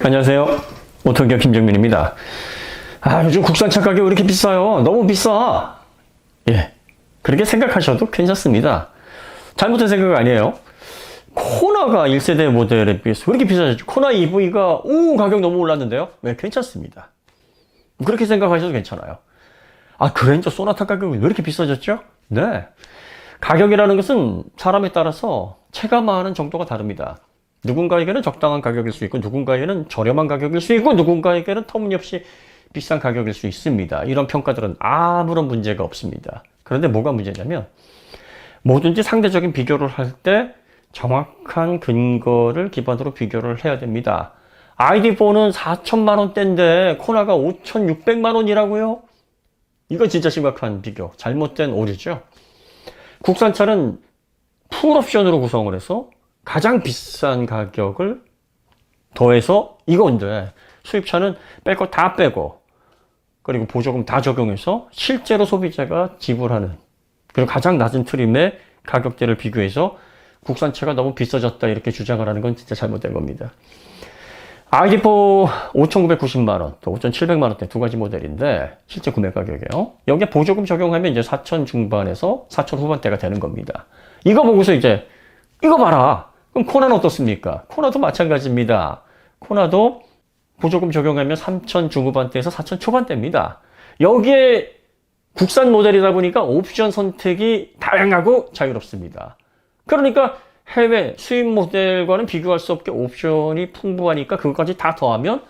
안녕하세요. 오토기업 김정민입니다. 요즘 국산차 가격이 왜 이렇게 비싸요? 너무 비싸. 예. 그렇게 생각하셔도 괜찮습니다. 잘못된 생각 아니에요. 코나가 1세대 모델에 비해서 왜 이렇게 비싸졌죠? 코나 EV가, 가격 너무 올랐는데요? 네, 괜찮습니다. 그렇게 생각하셔도 괜찮아요. 그랜저 소나타 가격이 왜 이렇게 비싸졌죠? 네. 가격이라는 것은 사람에 따라서 체감하는 정도가 다릅니다. 누군가에게는 적당한 가격일 수 있고, 누군가에게는 저렴한 가격일 수 있고, 누군가에게는 터무니없이 비싼 가격일 수 있습니다. 이런 평가들은 아무런 문제가 없습니다. 그런데 뭐가 문제냐면, 뭐든지 상대적인 비교를 할 때 정확한 근거를 기반으로 비교를 해야 됩니다. ID4는 4천만 원대인데 코나가 5,600만 원이라고요? 이거 진짜 심각한 비교, 잘못된 오류죠. 국산차는 풀옵션으로 구성을 해서 가장 비싼 가격을 더해서 이건데, 수입차는 뺄 거 다 빼고 그리고 보조금 다 적용해서 실제로 소비자가 지불하는, 그리고 가장 낮은 트림의 가격대를 비교해서 국산차가 너무 비싸졌다 이렇게 주장을 하는 건 진짜 잘못된 겁니다. ID4 5,990만 원, 또 5,700만 원대 두 가지 모델인데 실제 구매 가격이에요. 여기에 보조금 적용하면 이제 4천 중반에서 4천 후반대가 되는 겁니다. 이거 보고서 이제 이거 봐라. 그럼 코나는 어떻습니까? 코나도 마찬가지입니다. 코나도 보조금 적용하면 3천 중후반대에서 4천 초반대입니다. 여기에 국산 모델이다 보니까 옵션 선택이 다양하고 자유롭습니다. 그러니까 해외 수입 모델과는 비교할 수 없게 옵션이 풍부하니까 그것까지 다 더하면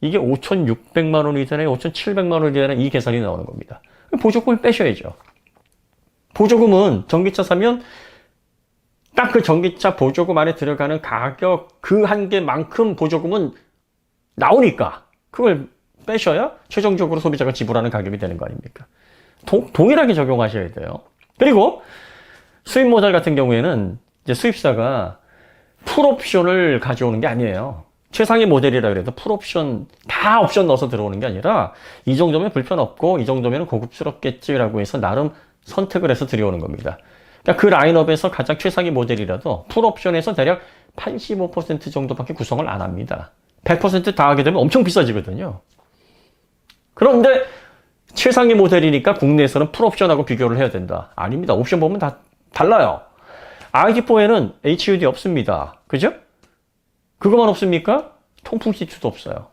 이게 5,600만 원이 되나요? 5,700만 원이 되나요? 이 계산이 나오는 겁니다. 보조금을 빼셔야죠. 보조금은 전기차 사면 딱 그 전기차 보조금 안에 들어가는 가격 그 한계만큼 보조금은 나오니까 그걸 빼셔야 최종적으로 소비자가 지불하는 가격이 되는 거 아닙니까? 동일하게 적용하셔야 돼요. 그리고 수입 모델 같은 경우에는 이제 수입사가 풀옵션을 가져오는 게 아니에요. 최상위 모델이라 그래도 풀옵션 다 옵션 넣어서 들어오는 게 아니라 이 정도면 불편 없고 이 정도면 고급스럽겠지라고 해서 나름 선택을 해서 들여오는 겁니다. 그러니까 그 라인업에서 가장 최상위 모델이라도 풀옵션에서 대략 85% 정도밖에 구성을 안 합니다. 100% 다 하게 되면 엄청 비싸지거든요. 그런데 최상위 모델이니까 국내에서는 풀옵션하고 비교를 해야 된다. 아닙니다. 옵션 보면 다 달라요. ID4에는 HUD 없습니다. 그죠? 그것만 없습니까? 통풍 시트도 없어요.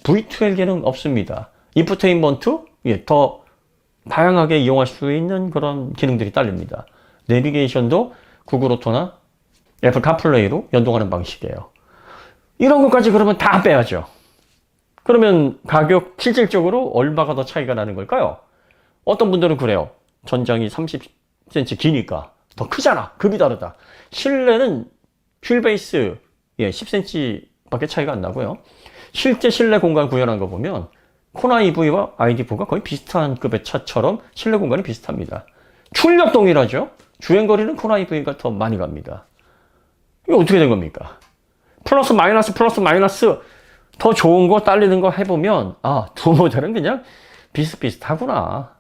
V12에는 없습니다. 인포테인먼트, 더 다양하게 이용할 수 있는 그런 기능들이 딸립니다. 내비게이션도 구글 오토나 애플 카플레이로 연동하는 방식이에요. 이런 것까지 그러면 다 빼야죠. 그러면 가격 실질적으로 얼마가 더 차이가 나는 걸까요? 어떤 분들은 그래요. 전장이 30cm 기니까 더 크잖아. 급이 다르다. 실내는 휠베이스 10cm 밖에 차이가 안 나고요. 실제 실내 공간 구현한 거 보면 코나 EV와 ID4가 거의 비슷한 급의 차처럼 실내 공간이 비슷합니다. 출력 동일하죠. 주행거리는 코나 EV가 더 많이 갑니다. 이거 어떻게 된 겁니까? 플러스 마이너스 더 좋은 거 딸리는 거 해보면 두 모델은 그냥 비슷비슷하구나.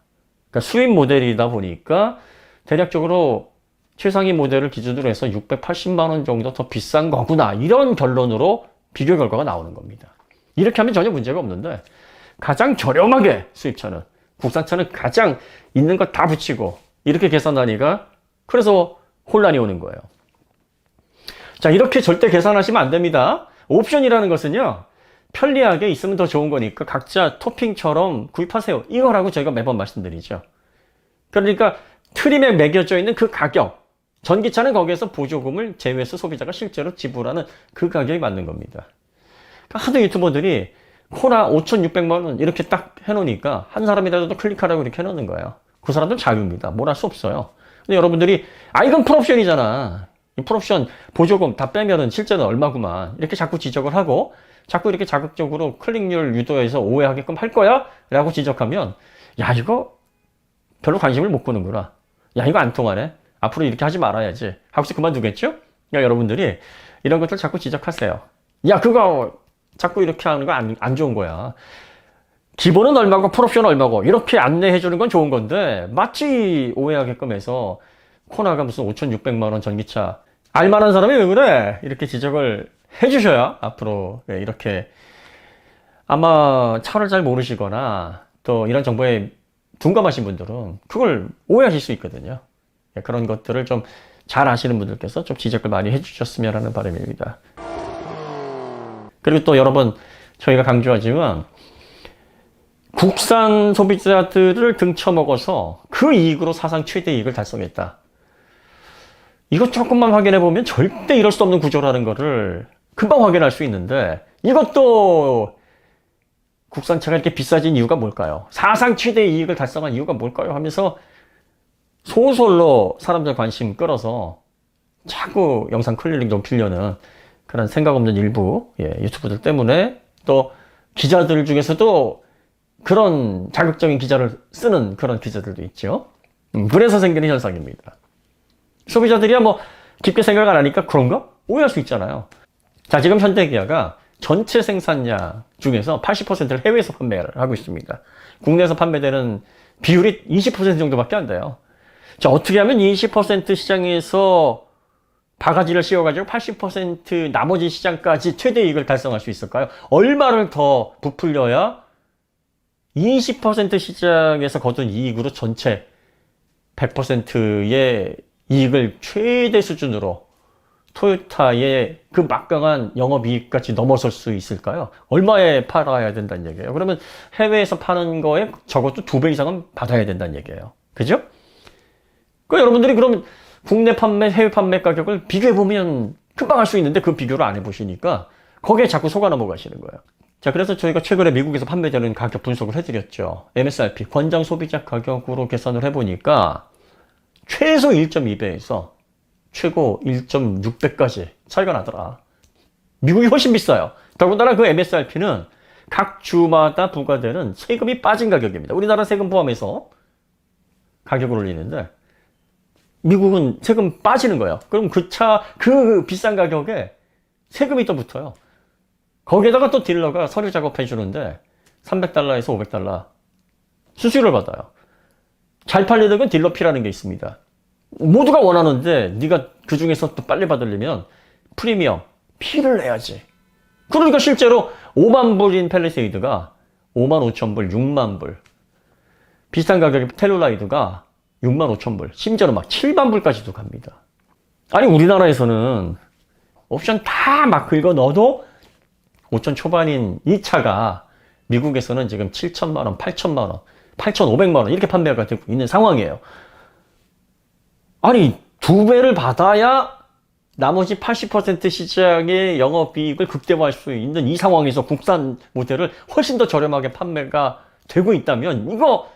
그러니까 수입 모델이다 보니까 대략적으로 최상위 모델을 기준으로 해서 680만 원 정도 더 비싼 거구나. 이런 결론으로 비교 결과가 나오는 겁니다. 이렇게 하면 전혀 문제가 없는데 가장 저렴하게 수입차는, 국산차는 가장 있는 거 다 붙이고 이렇게 계산하니까 그래서 혼란이 오는 거예요. 자, 이렇게 절대 계산하시면 안 됩니다. 옵션이라는 것은요, 편리하게 있으면 더 좋은 거니까 각자 토핑처럼 구입하세요. 이거라고 저희가 매번 말씀드리죠. 그러니까 트림에 매겨져 있는 그 가격, 전기차는 거기에서 보조금을 제외해서 소비자가 실제로 지불하는 그 가격이 맞는 겁니다. 그러니까 하도 유튜버들이 코나 5,600만 원 이렇게 딱 해놓으니까 한 사람이라도 클릭하라고 이렇게 해놓는 거예요. 그 사람들 자유입니다. 뭘 할 수 없어요. 근데 여러분들이 이건 풀옵션이잖아. 이 풀옵션 보조금 다 빼면은 실제는 얼마구만. 이렇게 자꾸 지적을 하고 자꾸 이렇게 자극적으로 클릭률 유도해서 오해하게끔 할 거야? 라고 지적하면 이거 별로 관심을 못 보는구나. 이거 안 통하네. 앞으로 이렇게 하지 말아야지. 하고서 그만두겠죠? 여러분들이 이런 것들 자꾸 지적하세요. 그거 자꾸 이렇게 하는 거 안 좋은 거야. 기본은 얼마고 풀옵션은 얼마고 이렇게 안내해 주는 건 좋은 건데 마치 오해하게끔 해서 코나가 무슨 5,600만 원 전기차 알만한 사람이 왜 그래? 이렇게 지적을 해주셔야 앞으로 이렇게 아마 차를 잘 모르시거나 또 이런 정보에 둔감하신 분들은 그걸 오해하실 수 있거든요. 그런 것들을 좀 잘 아시는 분들께서 좀 지적을 많이 해주셨으면 하는 바람입니다. 그리고 또 여러 번 저희가 강조하지만 국산 소비자들을 등쳐먹어서 그 이익으로 사상 최대 이익을 달성했다. 이거 조금만 확인해 보면 절대 이럴 수 없는 구조라는 거를 금방 확인할 수 있는데, 이것도 국산차가 이렇게 비싸진 이유가 뭘까요? 사상 최대 이익을 달성한 이유가 뭘까요? 하면서 소설로 사람들 관심 끌어서 자꾸 영상 클릭 높이려는 그런 생각 없는 일부 유튜브들 때문에, 또 기자들 중에서도 그런 자극적인 기자를 쓰는 그런 기자들도 있죠. 그래서 생기는 현상입니다. 소비자들이야 뭐 깊게 생각 안 하니까 그런가? 오해할 수 있잖아요. 자, 지금 현대기아가 전체 생산량 중에서 80%를 해외에서 판매를 하고 있습니다. 국내에서 판매되는 비율이 20% 정도밖에 안 돼요. 자, 어떻게 하면 20% 시장에서 바가지를 씌워가지고 80% 나머지 시장까지 최대 이익을 달성할 수 있을까요? 얼마를 더 부풀려야 20% 시장에서 거둔 이익으로 전체 100%의 이익을 최대 수준으로 토요타의 그 막강한 영업이익까지 넘어설 수 있을까요? 얼마에 팔아야 된다는 얘기예요. 그러면 해외에서 파는 거에 적어도 2배 이상은 받아야 된다는 얘기예요. 그죠? 여러분들이 그러면 국내 판매, 해외 판매 가격을 비교해보면 금방 할 수 있는데 그 비교를 안 해보시니까 거기에 자꾸 속아 넘어가시는 거예요. 자, 그래서 저희가 최근에 미국에서 판매되는 가격 분석을 해드렸죠. MSRP, 권장 소비자 가격으로 계산을 해보니까 최소 1.2배에서 최고 1.6배까지 차이가 나더라. 미국이 훨씬 비싸요. 더군다나 그 MSRP는 각 주마다 부과되는 세금이 빠진 가격입니다. 우리나라 세금 포함해서 가격을 올리는데 미국은 세금 빠지는 거예요. 그럼 그 비싼 가격에 세금이 또 붙어요. 거기에다가 또 딜러가 서류 작업해 주는데 $300에서 $500 수수료를 받아요. 잘 팔리는 건 딜러 피라는 게 있습니다. 모두가 원하는데 네가 그 중에서 또 빨리 받으려면 프리미엄 피를 내야지. 그러니까 실제로 5만 불인 팰리세이드가 5만 5천 불, 6만 불. 비슷한 가격의 텔룰라이드가 6만 5천 불, 심지어는 막 7만 불까지도 갑니다. 아니, 우리나라에서는 옵션 다 막 긁어 넣어도 5천 초반인 이 차가 미국에서는 지금 7천만 원, 8천만 원, 8,500만 원 이렇게 판매가 되고 있는 상황이에요. 아니, 2배를 받아야 나머지 80% 시장의 영업이익을 극대화할 수 있는 이 상황에서 국산 모델을 훨씬 더 저렴하게 판매가 되고 있다면 이거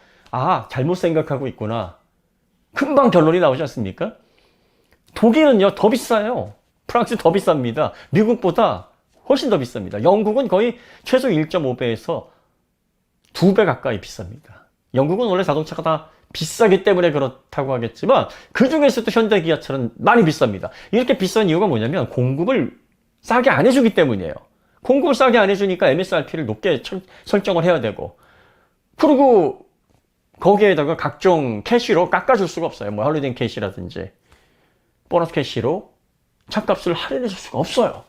잘못 생각하고 있구나. 금방 결론이 나오지 않습니까? 독일은요 더 비싸요. 프랑스 더 비쌉니다. 미국보다 훨씬 더 비쌉니다. 영국은 거의 최소 1.5배에서 2배 가까이 비쌉니다. 영국은 원래 자동차가 다 비싸기 때문에 그렇다고 하겠지만 그 중에서도 현대기아차는 많이 비쌉니다. 이렇게 비싼 이유가 뭐냐면 공급을 싸게 안 해주기 때문이에요. 공급을 싸게 안 해주니까 MSRP를 높게 설정을 해야 되고, 그리고 거기에다가 각종 캐시로 깎아줄 수가 없어요. 뭐 할리데이 캐시라든지 보너스 캐시로 차값을 할인해 줄 수가 없어요.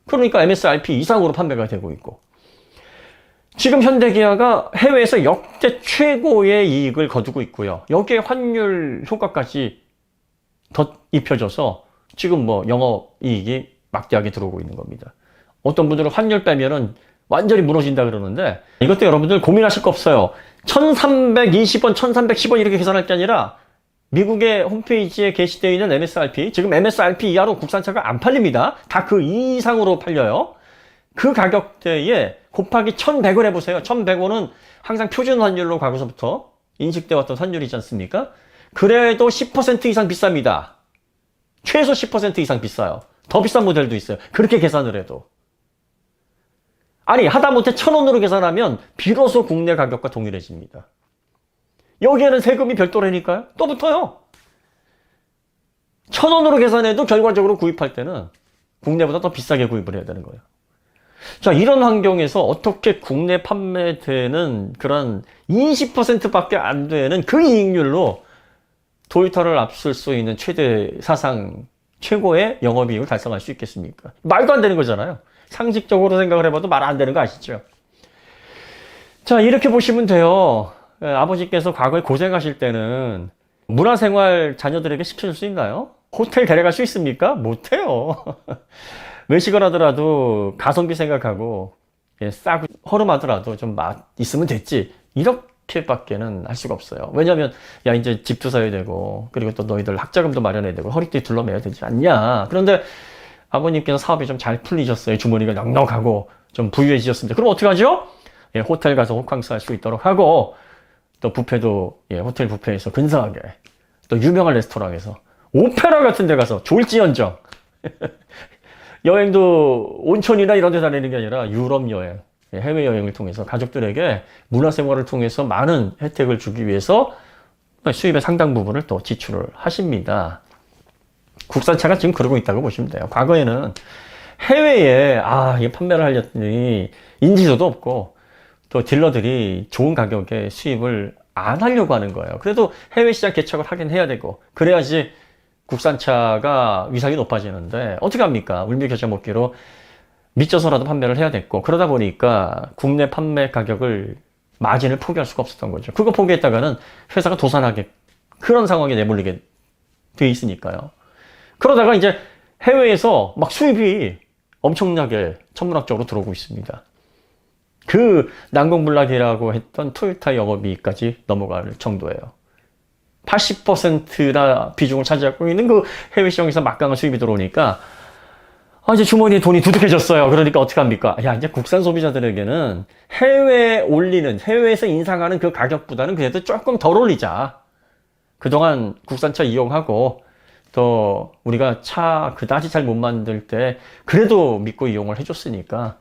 그러니까 MSRP 이상으로 판매가 되고 있고, 지금 현대기아가 해외에서 역대 최고의 이익을 거두고 있고요. 여기에 환율 효과까지 더 입혀져서 지금 뭐 영업이익이 막대하게 들어오고 있는 겁니다. 어떤 분들은 환율 빼면은 완전히 무너진다 그러는데 이것도 여러분들 고민하실 거 없어요. 1320원, 1310원 이렇게 계산할 게 아니라 미국의 홈페이지에 게시되어 있는 MSRP, 지금 MSRP 이하로 국산차가 안 팔립니다. 다 그 이상으로 팔려요. 그 가격대에 곱하기 1100을 해보세요. 1100원은 항상 표준 환율로 과거서부터 인식되어 왔던 환율이지 않습니까? 그래도 10% 이상 비쌉니다. 최소 10% 이상 비싸요. 더 비싼 모델도 있어요. 그렇게 계산을 해도. 아니, 하다못해 1000원으로 계산하면 비로소 국내 가격과 동일해집니다. 여기에는 세금이 별도라니까요. 또 붙어요. 1000원으로 계산해도 결과적으로 구입할 때는 국내보다 더 비싸게 구입을 해야 되는 거예요. 자, 이런 환경에서 어떻게 국내 판매되는 그런 20%밖에 안 되는 그 이익률로 도요타를 앞설 수 있는 최대 사상 최고의 영업이익을 달성할 수 있겠습니까? 말도 안 되는 거잖아요. 상식적으로 생각을 해봐도 말 안 되는 거 아시죠? 자, 이렇게 보시면 돼요. 아버지께서 과거에 고생하실 때는 문화생활 자녀들에게 시켜줄 수 있나요? 호텔 데려갈 수 있습니까? 못해요. 외식을 하더라도 가성비 생각하고 싸고 허름하더라도 좀 맛 있으면 됐지. 이렇게밖에는 할 수가 없어요. 왜냐면 야 이제 집도 사야 되고 그리고 또 너희들 학자금도 마련해야 되고 허리띠 둘러매야 되지 않냐. 그런데 아버님께서 사업이 좀 잘 풀리셨어요. 주머니가 넉넉하고 좀 부유해지셨습니다. 그럼 어떻게 하죠? 호텔 가서 호캉스 할 수 있도록 하고 또 뷔페도 호텔 뷔페에서 근사하게 또 유명한 레스토랑에서 오페라 같은 데 가서 졸지언정 여행도 온천이나 이런 데 다니는 게 아니라 유럽 여행, 해외여행을 통해서 가족들에게 문화생활을 통해서 많은 혜택을 주기 위해서 수입의 상당 부분을 또 지출을 하십니다. 국산차가 지금 그러고 있다고 보시면 돼요. 과거에는 해외에 이게 판매를 하려니 인지도도 없고 또 딜러들이 좋은 가격에 수입을 안 하려고 하는 거예요. 그래도 해외 시장 개척을 하긴 해야 되고 그래야지 국산차가 위상이 높아지는데 어떻게 합니까? 울미겨자 먹기로 미쳐서라도 판매를 해야 됐고 그러다 보니까 국내 판매 가격을 마진을 포기할 수가 없었던 거죠. 그거 포기했다가는 회사가 도산하게 그런 상황에 내몰리게 돼 있으니까요. 그러다가 이제 해외에서 막 수입이 엄청나게 천문학적으로 들어오고 있습니다. 그 난공불락이라고 했던 토요타 영업이익까지 넘어갈 정도예요. 80%나 비중을 차지하고 있는 그 해외 시장에서 막강한 수입이 들어오니까 이제 주머니에 돈이 두둑해졌어요. 그러니까 어떻게 합니까? 야, 이제 국산 소비자들에게는 해외에 올리는, 해외에서 인상하는 그 가격보다는 그래도 조금 덜 올리자. 그동안 국산차 이용하고 또 우리가 차 그다지 잘 못 만들 때 그래도 믿고 이용을 해줬으니까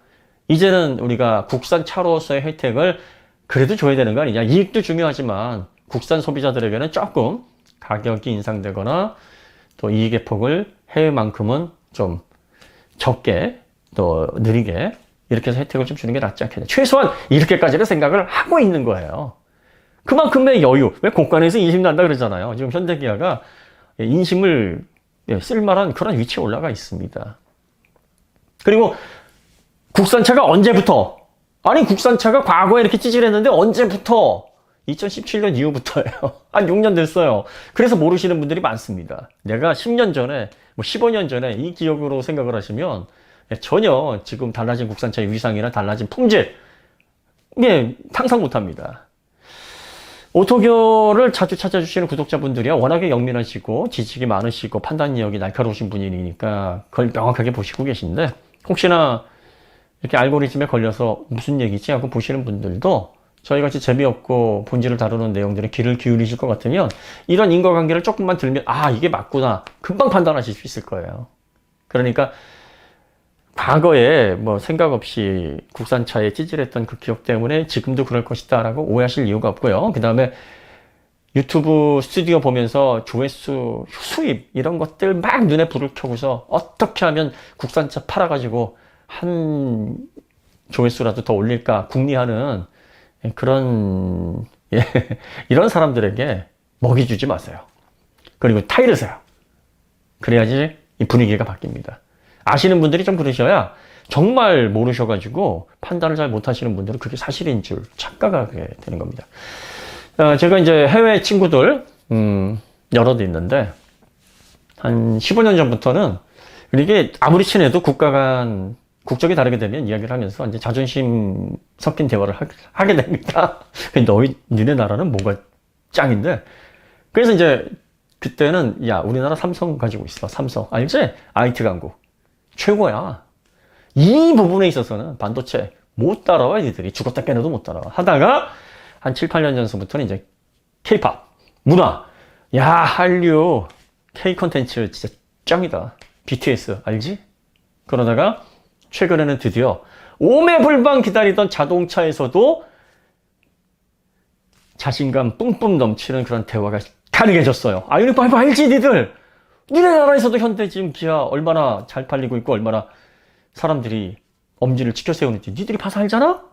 이제는 우리가 국산 차로서의 혜택을 그래도 줘야 되는 거 아니냐. 이익도 중요하지만 국산 소비자들에게는 조금 가격이 인상되거나 또 이익의 폭을 해외만큼은 좀 적게 또 느리게 이렇게 해서 혜택을 좀 주는 게 낫지 않겠냐. 최소한 이렇게까지는 생각을 하고 있는 거예요. 그만큼의 여유. 왜 공간에서 인심 난다 그러잖아요. 지금 현대기아가 인심을 쓸만한 그런 위치에 올라가 있습니다. 그리고 국산차가 언제부터? 아니 국산차가 과거에 이렇게 찌질했는데 언제부터? 2017년 이후부터예요. 한 6년 됐어요. 그래서 모르시는 분들이 많습니다. 내가 10년 전에, 15년 전에 이 기억으로 생각을 하시면 전혀 지금 달라진 국산차의 위상이나 달라진 품질, 상상 못합니다. 오토교를 자주 찾아주시는 구독자분들이야 워낙에 영민하시고 지식이 많으시고 판단력이 날카로우신 분이니까 그걸 명확하게 보시고 계신데 혹시나 이렇게 알고리즘에 걸려서 무슨 얘기지 하고 보시는 분들도 저희같이 재미없고 본질을 다루는 내용들에 귀를 기울이실 것 같으면 이런 인과관계를 조금만 들면 이게 맞구나 금방 판단하실 수 있을 거예요. 그러니까 과거에 생각 없이 국산차에 찌질했던 그 기억 때문에 지금도 그럴 것이다 라고 오해하실 이유가 없고요. 그 다음에 유튜브 스튜디오 보면서 조회수, 수입 이런 것들 막 눈에 불을 켜고서 어떻게 하면 국산차 팔아가지고 한 조회수라도 더 올릴까 궁리하는 그런 이런 사람들에게 먹이 주지 마세요. 그리고 타이르세요. 그래야지 이 분위기가 바뀝니다. 아시는 분들이 좀 그러셔야 정말 모르셔가지고 판단을 잘 못하시는 분들은 그게 사실인 줄 착각하게 되는 겁니다. 제가 이제 해외 친구들 여럿 있는데 한 15년 전부터는 이게 아무리 친해도 국가 간 국적이 다르게 되면 이야기를 하면서 이제 자존심 섞인 대화를 하게 됩니다. 니네 나라는 뭐가 짱인데? 그래서 이제 그때는 야 우리나라 삼성 가지고 있어. 삼성 알지? IT 강국 최고야. 이 부분에 있어서는 반도체 못 따라와. 니들이 죽었다 깨어도 못 따라와. 하다가 한 7, 8년 전서부터는 이제 K-팝 문화 야 한류 K 콘텐츠 진짜 짱이다. BTS 알지? 그러다가 최근에는 드디어 오매불방 기다리던 자동차에서도 자신감 뿜뿜 넘치는 그런 대화가 가능해졌어요. 이거 알지 니들? 니네 나라에서도 현대 지금 기아 얼마나 잘 팔리고 있고 얼마나 사람들이 엄지를 치켜 세우는지 니들이 봐서 알잖아?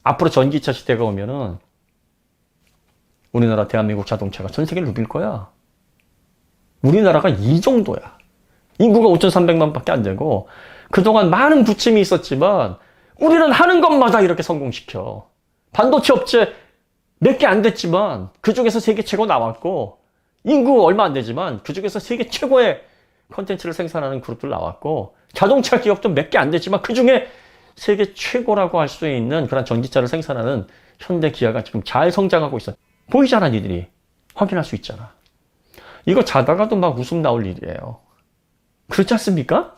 앞으로 전기차 시대가 오면은 우리나라 대한민국 자동차가 전 세계를 누빌 거야. 우리나라가 이 정도야. 인구가 5,300만 밖에 안 되고 그동안 많은 부침이 있었지만 우리는 하는 것마다 이렇게 성공시켜. 반도체 업체 몇 개 안 됐지만 그중에서 세계 최고 나왔고 인구 얼마 안 되지만 그중에서 세계 최고의 컨텐츠를 생산하는 그룹들 나왔고 자동차 기업도 몇 개 안 됐지만 그중에 세계 최고라고 할 수 있는 그런 전기차를 생산하는 현대 기아가 지금 잘 성장하고 있어. 보이잖아, 니들이. 확인할 수 있잖아. 이거 자다가도 막 웃음 나올 일이에요. 그렇지 않습니까?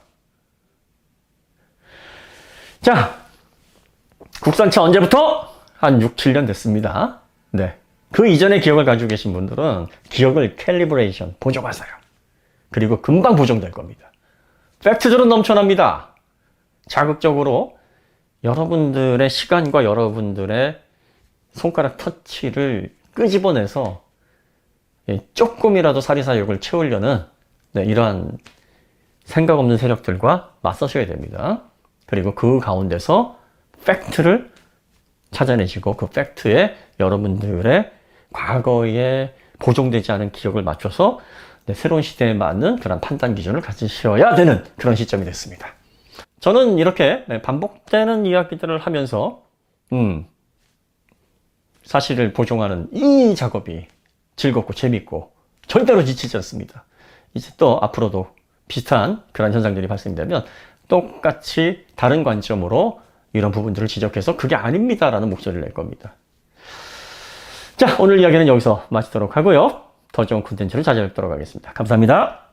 자, 국산차 언제부터? 한 6, 7년 됐습니다. 네. 그 이전의 기억을 가지고 계신 분들은 기억을 캘리브레이션, 보정하세요. 그리고 금방 보정될 겁니다. 팩트들은 넘쳐납니다. 자극적으로 여러분들의 시간과 여러분들의 손가락 터치를 끄집어내서 조금이라도 사리사욕을 채우려는 이러한 생각 없는 세력들과 맞서셔야 됩니다. 그리고 그 가운데서 팩트를 찾아내시고 그 팩트에 여러분들의 과거에 보정되지 않은 기억을 맞춰서 새로운 시대에 맞는 그런 판단 기준을 가지셔야 되는 그런 시점이 됐습니다. 저는 이렇게 반복되는 이야기들을 하면서 사실을 보정하는 이 작업이 즐겁고 재밌고 절대로 지치지 않습니다. 이제 또 앞으로도 비슷한 그런 현상들이 발생되면 똑같이 다른 관점으로 이런 부분들을 지적해서 그게 아닙니다라는 목소리를 낼 겁니다. 자, 오늘 이야기는 여기서 마치도록 하고요. 더 좋은 콘텐츠로 찾아뵙도록 하겠습니다. 감사합니다.